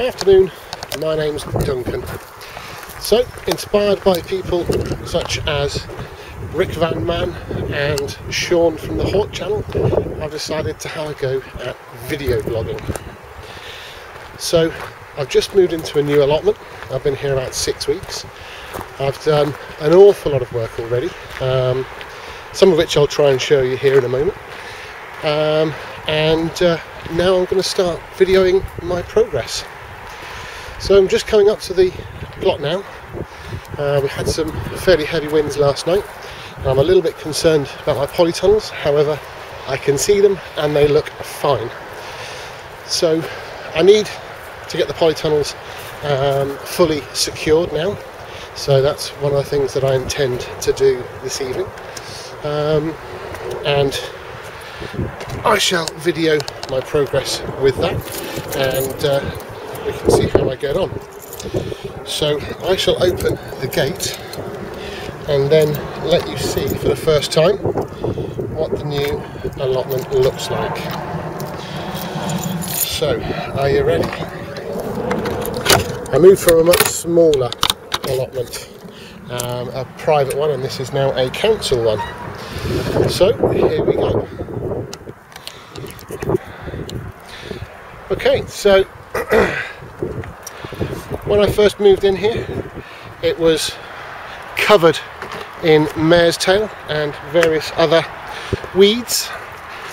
Afternoon, my name's Duncan. So, inspired by people such as Rick Van Man and Sean from the Hawk channel, I've decided to have a go at video blogging. So, I've just moved into a new allotment. I've been here about 6 weeks. I've done an awful lot of work already, some of which I'll try and show you here in a moment. Now I'm going to start videoing my progress. So I'm just coming up to the plot now. We had some fairly heavy winds last night. I'm a little bit concerned about my polytunnels, however I can see them and they look fine. So I need to get the polytunnels fully secured now. So that's one of the things that I intend to do this evening. And I shall video my progress with that, and we can see how I get on. So I shall open the gate and then let you see for the first time what the new allotment looks like. So, are you ready? I moved from a much smaller allotment, a private one, and this is now a council one. So, here we go. Okay, so when I first moved in here, it was covered in mare's tail and various other weeds.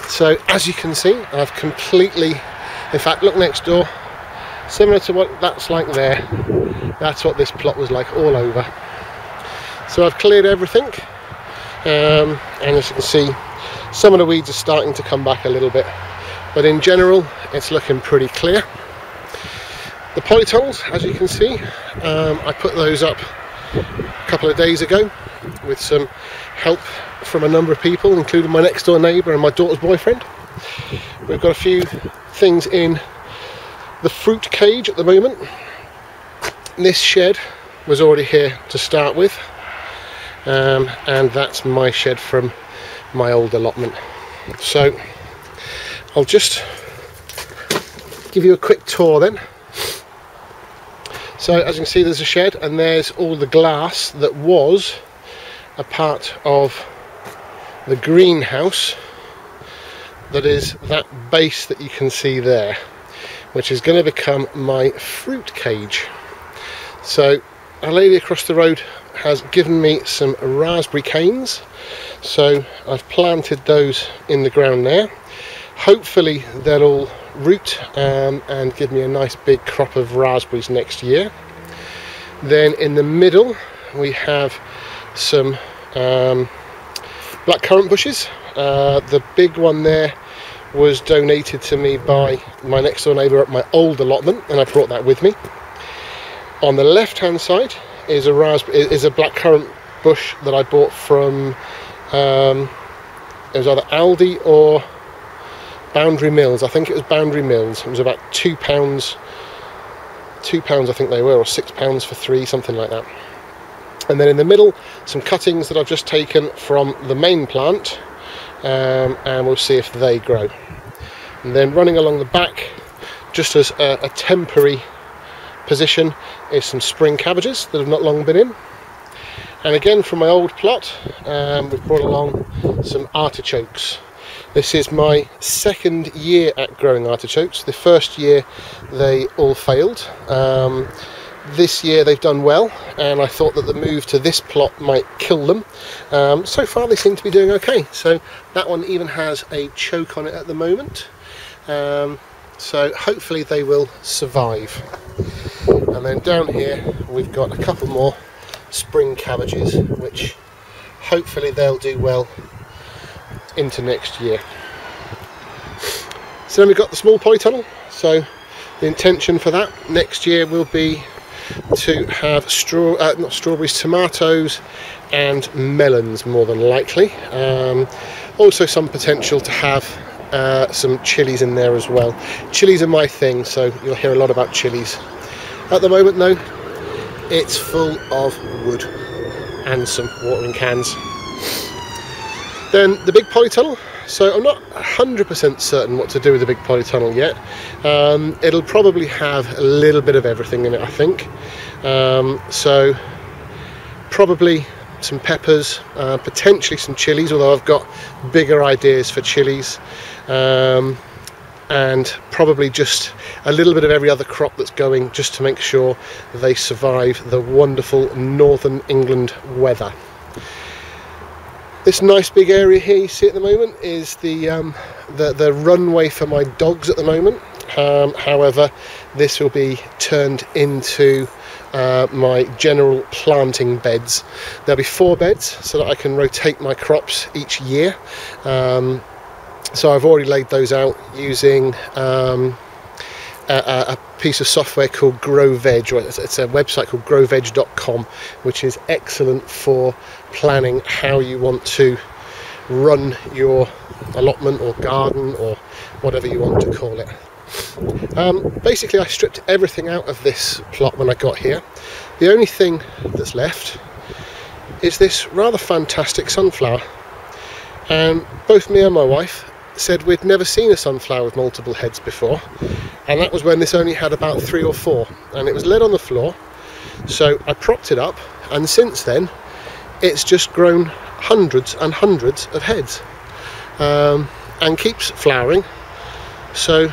So as you can see, I've completely, in fact, look next door, similar to what that's like there. That's what this plot was like all over. So I've cleared everything, and as you can see, some of the weeds are starting to come back a little bit, but in general it's looking pretty clear. The polytunnels, as you can see, I put those up a couple of days ago with some help from a number of people, including my next door neighbour and my daughter's boyfriend. We've got a few things in the fruit cage at the moment. This shed was already here to start with, and that's my shed from my old allotment. So I'll just give you a quick tour then. So as you can see, there's a shed, and there's all the glass that was a part of the greenhouse. That is that base that you can see there, which is going to become my fruit cage. So a lady across the road has given me some raspberry canes, so I've planted those in the ground there. Hopefully they'll all root and give me a nice big crop of raspberries next year. Then in the middle we have some blackcurrant bushes. The big one there was donated to me by my next door neighbour at my old allotment, and I brought that with me. On the left hand side is a blackcurrant bush that I bought from it was either Aldi or Boundary Mills. I think it was Boundary Mills. It was about £2 I think they were, or £6 for 3, something like that. And then in the middle, some cuttings that I've just taken from the main plant, and we'll see if they grow. And then running along the back, just as a temporary position, is some spring cabbages that have not long been in. And again, from my old plot, we've brought along some artichokes. This is my second year at growing artichokes. The first year they all failed. This year they've done well, and I thought that the move to this plot might kill them. So far they seem to be doing okay. So that one even has a choke on it at the moment. So hopefully they will survive. And then down here we've got a couple more spring cabbages, which hopefully they'll do well into next year. So then we've got the small polytunnel. So the intention for that next year will be to have not strawberries, tomatoes and melons, more than likely. Also some potential to have some chilies in there as well. Chilies are my thing, so you'll hear a lot about chilies. At the moment though, it's full of wood and some watering cans. Then the big polytunnel, So I'm not 100% certain what to do with the big polytunnel yet. It'll probably have a little bit of everything in it, I think. So probably some peppers, potentially some chilies, although I've got bigger ideas for chilies. And probably just a little bit of every other crop that's going, just to make sure they survive the wonderful northern England weather. This nice big area here you see at the moment is the runway for my dogs at the moment. However, this will be turned into my general planting beds. There'll be 4 beds so that I can rotate my crops each year. So I've already laid those out using a piece of software called GrowVeg, or it's a website called growveg.com, which is excellent for planning how you want to run your allotment or garden or whatever you want to call it. Basically, I stripped everything out of this plot when I got here. The only thing that's left is this rather fantastic sunflower, and both me and my wife said we'd never seen a sunflower with multiple heads before, and that was when this only had about 3 or 4, and it was laid on the floor. So I propped it up, and since then it's just grown hundreds and hundreds of heads, and keeps flowering. So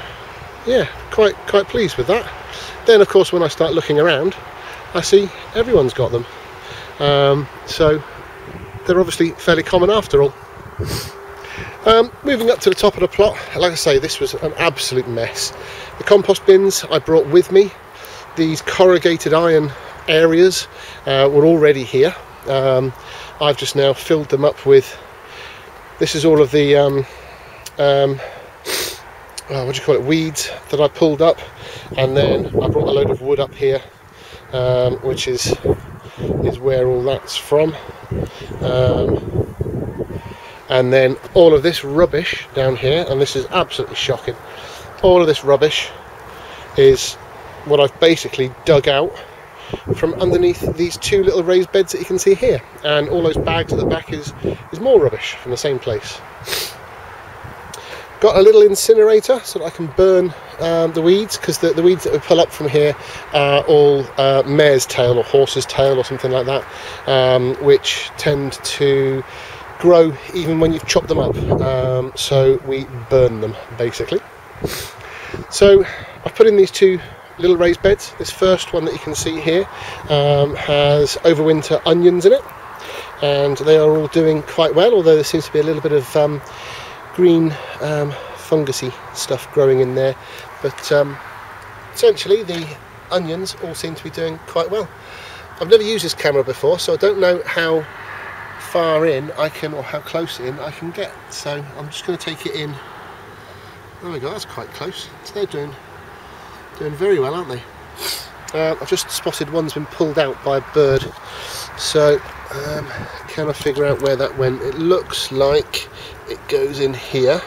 yeah, quite pleased with that. Then of course when I start looking around, I see everyone's got them, so they're obviously fairly common after all. Moving up to the top of the plot, like I say, this was an absolute mess. The compost bins I brought with me, these corrugated iron areas were already here. I've just now filled them up with, this is all of the what do you call it, weeds that I pulled up, and then I brought a load of wood up here, which is where all that's from. And then all of this rubbish down here, and this is absolutely shocking, all of this rubbish is what I've basically dug out from underneath these 2 little raised beds that you can see here, and all those bags at the back is more rubbish from the same place. Got a little incinerator so that I can burn the weeds, because the weeds that we pull up from here are all mare's tail or horse's tail or something like that, which tend to grow even when you've chopped them up, so we burn them basically. So I've put in these 2 little raised beds. This first one that you can see here has overwinter onions in it, and they are all doing quite well, although there seems to be a little bit of green fungusy stuff growing in there, but essentially the onions all seem to be doing quite well. I've never used this camera before, so I don't know how far in I can, or how close in I can get, so I'm just going to take it in. There we go, that's quite close. So they're doing very well, aren't they? I've just spotted one's been pulled out by a bird, so can I figure out where that went? It looks like it goes in here,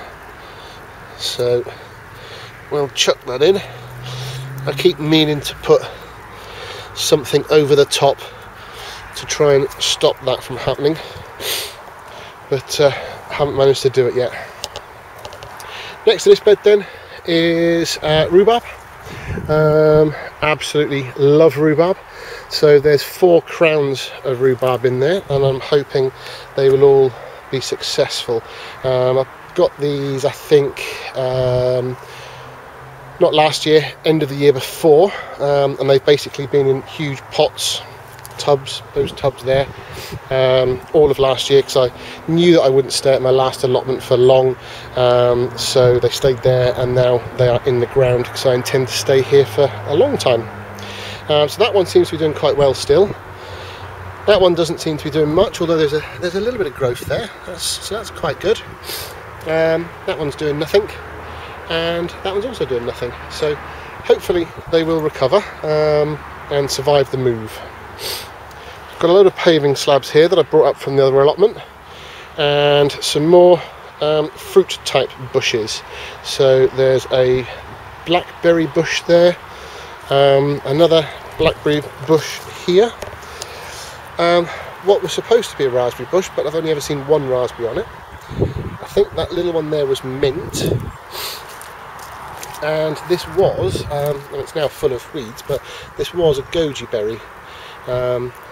so we'll chuck that in. I keep meaning to put something over the top to try and stop that from happening, but haven't managed to do it yet. Next to this bed then is rhubarb. Absolutely love rhubarb. So there's 4 crowns of rhubarb in there, and I'm hoping they will all be successful. I've got these, I think, not last year, end of the year before, and they've basically been in huge pots, tubs, those tubs there, all of last year, because I knew that I wouldn't stay at my last allotment for long, so they stayed there, and now they are in the ground because I intend to stay here for a long time. So that one seems to be doing quite well still. That one doesn't seem to be doing much, although there's a little bit of growth there, so that's quite good. That one's doing nothing, and that one's also doing nothing, so hopefully they will recover and survive the move. Got a load of paving slabs here that I brought up from the other allotment, and some more fruit type bushes. So there's a blackberry bush there, another blackberry bush here, what was supposed to be a raspberry bush, but I've only ever seen one raspberry on it. I think that little one there was mint, and this was, and it's now full of weeds, but this was a goji berry,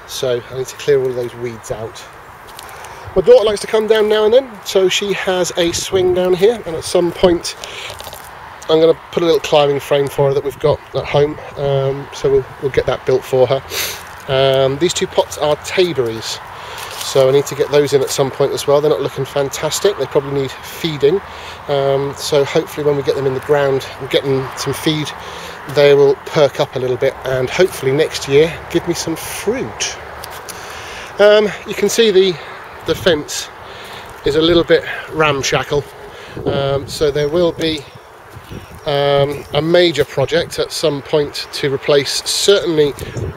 so I need to clear all of those weeds out. My daughter likes to come down now and then, so she has a swing down here, and at some point I'm going to put a little climbing frame for her that we've got at home, so we'll get that built for her. These two pots are tayberries, so I need to get those in at some point as well. They're not looking fantastic, they probably need feeding, so hopefully when we get them in the ground and get them some feed, they will perk up a little bit, and hopefully next year give me some fruit. You can see the fence is a little bit ramshackle, so there will be a major project at some point to replace certainly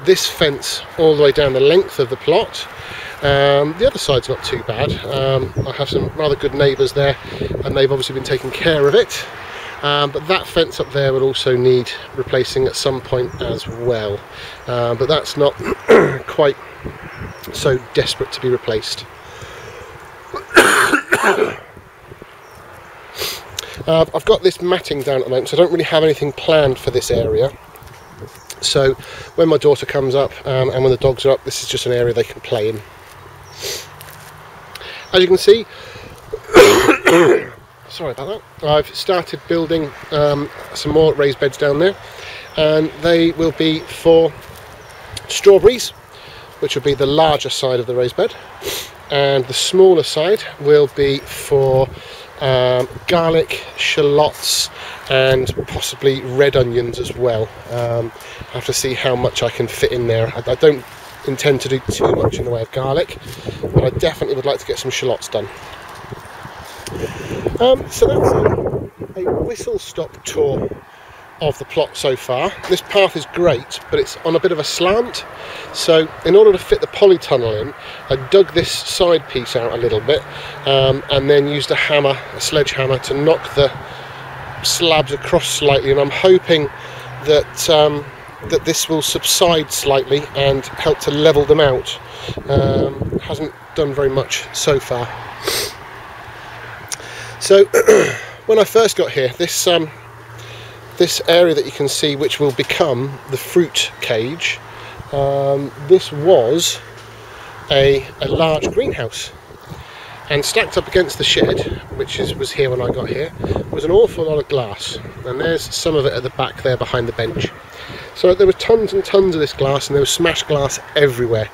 this fence all the way down the length of the plot. The other side's not too bad. I have some rather good neighbours there, and they've obviously been taking care of it, but that fence up there will also need replacing at some point as well, but that's not quite so desperate to be replaced. I've got this matting down at the moment, so I don't really have anything planned for this area. So when my daughter comes up and when the dogs are up, this is just an area they can play in. As you can see, sorry about that, I've started building some more raised beds down there, and they will be for strawberries, which will be the larger side of the raised bed, and the smaller side will be for garlic, shallots, and possibly red onions as well. I have to see how much I can fit in there. I don't intend to do too much in the way of garlic, but I definitely would like to get some shallots done. So that's a whistle-stop tour of the plot so far. This path is great, but it's on a bit of a slant, so in order to fit the polytunnel in, I dug this side piece out a little bit, and then used a sledgehammer to knock the slabs across slightly, and I'm hoping that that this will subside slightly and help to level them out. Hasn't done very much so far. So when I first got here, this area that you can see, which will become the fruit cage, this was a large greenhouse, and stacked up against the shed, which was here when I got here, was an awful lot of glass, and there's some of it at the back there behind the bench. So there were tons and tons of this glass, and there was smashed glass everywhere.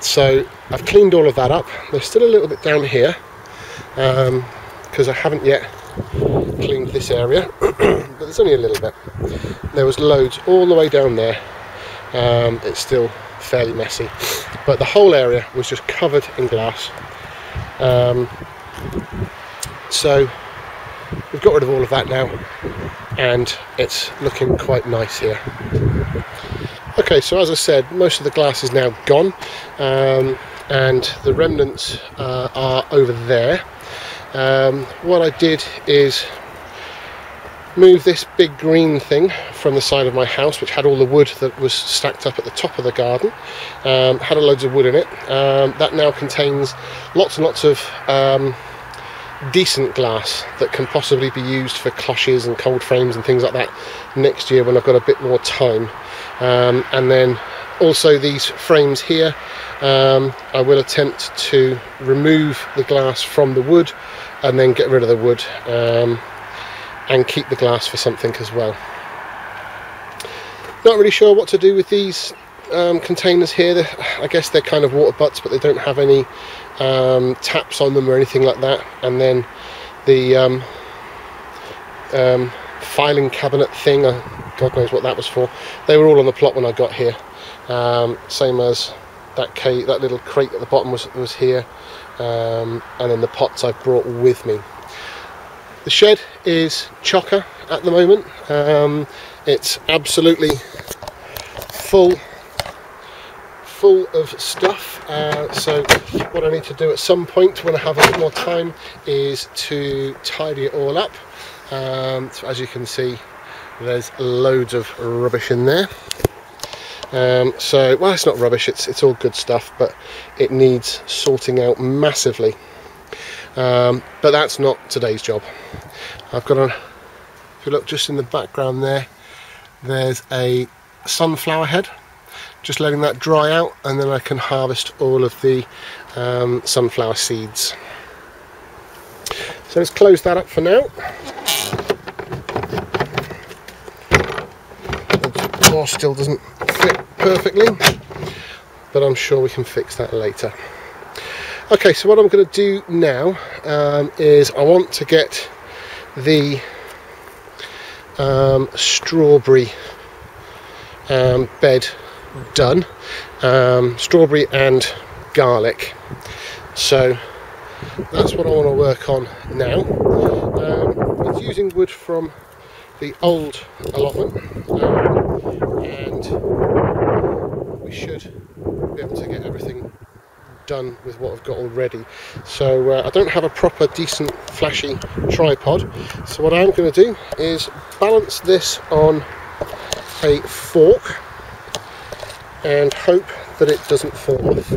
So I've cleaned all of that up. There's still a little bit down here, because I haven't yet cleaned this area, but there's only a little bit. There was loads all the way down there. It's still fairly messy, but the whole area was just covered in glass. So we've got rid of all of that now, and it's looking quite nice here. Okay, so as I said, most of the glass is now gone, and the remnants are over there. What I did is move this big green thing from the side of my house, which had all the wood that was stacked up at the top of the garden. Had loads of wood in it. That now contains lots and lots of decent glass that can possibly be used for cloches and cold frames and things like that next year when I've got a bit more time. And then also these frames here, I will attempt to remove the glass from the wood and then get rid of the wood, and keep the glass for something as well. Not really sure what to do with these containers here. I guess they're kind of water butts, but they don't have any taps on them or anything like that. And then the filing cabinet thing, God knows what that was for. They were all on the plot when I got here, same as that little crate at the bottom was here, and then the pots I've brought with me. The shed is chocker at the moment. It's absolutely full of stuff, so what I need to do at some point when I have a bit more time is to tidy it all up. So as you can see, there's loads of rubbish in there. So, well, it's not rubbish, it's all good stuff, but it needs sorting out massively. but that's not today's job. I've got a, if you look just in the background there's a sunflower head, just letting that dry out, and then I can harvest all of the sunflower seeds. So let's close that up for now. The door still doesn't fit perfectly, but I'm sure we can fix that later. Okay, so what I'm going to do now is I want to get the strawberry bed done, strawberry and garlic. So that's what I want to work on now. It's using wood from the old allotment, and we should be able to get everything done with what I've got already. So I don't have a proper decent flashy tripod, so what I'm going to do is balance this on a fork and hope that it doesn't fall off.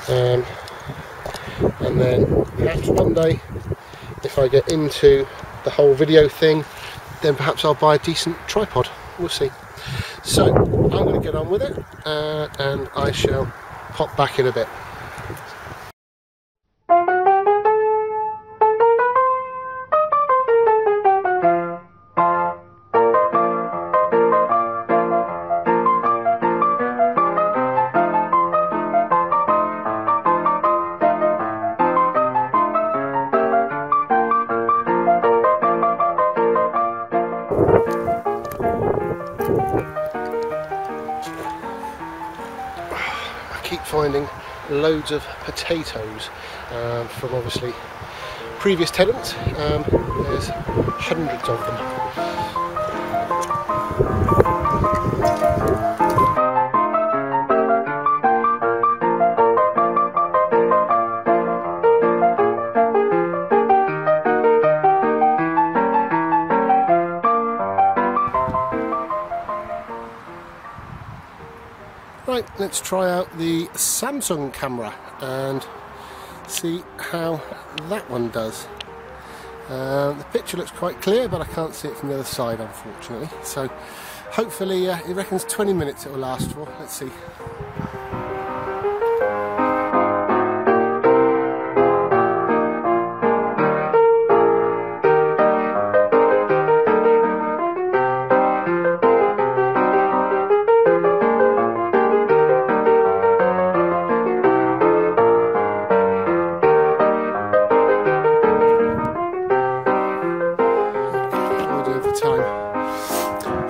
And then perhaps one day, if I get into the whole video thing, then perhaps I'll buy a decent tripod. We'll see. So I'm going to get on with it, and I shall pop back in a bit. Keep finding loads of potatoes from obviously previous tenants. There's hundreds of them. Right, let's try out the Samsung camera and see how that one does. The picture looks quite clear, but I can't see it from the other side, unfortunately. So hopefully it reckons 20 minutes it will last for. Let's see.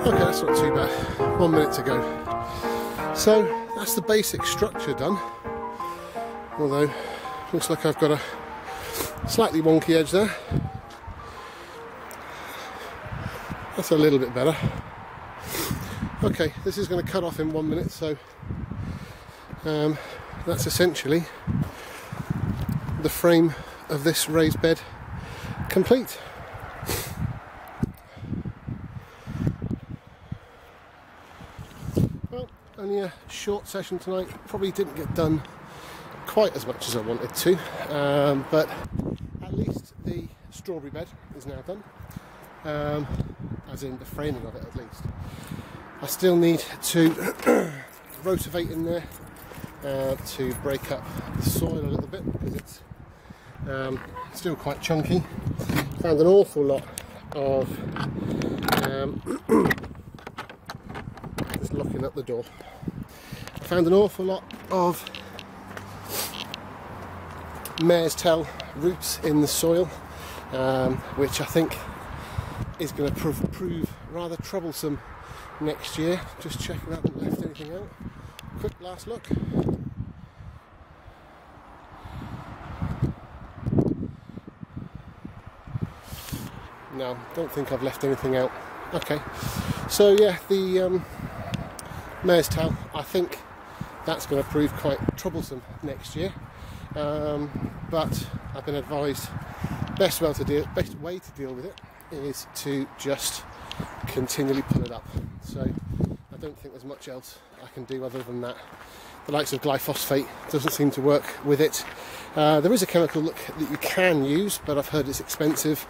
Okay, that's not too bad. 1 minute to go. So that's the basic structure done. Although looks like I've got a slightly wonky edge there. That's a little bit better. Okay, this is going to cut off in 1 minute, so that's essentially the frame of this raised bed complete. Well, only a short session tonight. Probably didn't get done quite as much as I wanted to, but at least the strawberry bed is now done, as in the framing of it at least. I still need to rotivate in there to break up the soil a little bit because it's still quite chunky. Found an awful lot of just locking up the door. I found an awful lot of mare's tail roots in the soil, which I think is going to prove rather troublesome next year. Just checking I haven't left anything out. Quick last look. No, don't think I've left anything out. Okay, so yeah, the mare's tail, I think that's going to prove quite troublesome next year, but I've been advised best way to deal with it is to just continually pull it up. So I don't think there's much else I can do other than that. The likes of glyphosate doesn't seem to work with it. There is a chemical that you can use, but I've heard it's expensive,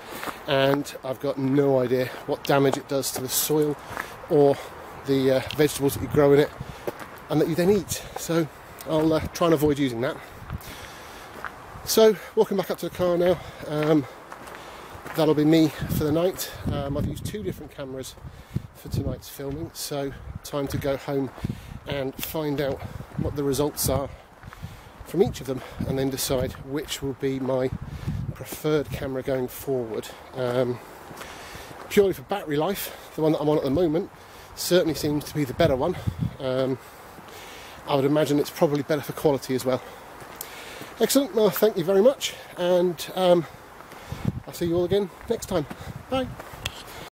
and I've got no idea what damage it does to the soil or the vegetables that you grow in it and that you then eat. So I'll try and avoid using that. So walking back up to the car now, that'll be me for the night. I've used 2 different cameras for tonight's filming, so time to go home and find out what the results are from each of them, and then decide which will be my preferred camera going forward. Purely for battery life, the one that I'm on at the moment certainly seems to be the better one. I would imagine it's probably better for quality as well. Excellent, well thank you very much, and I'll see you all again next time. Bye.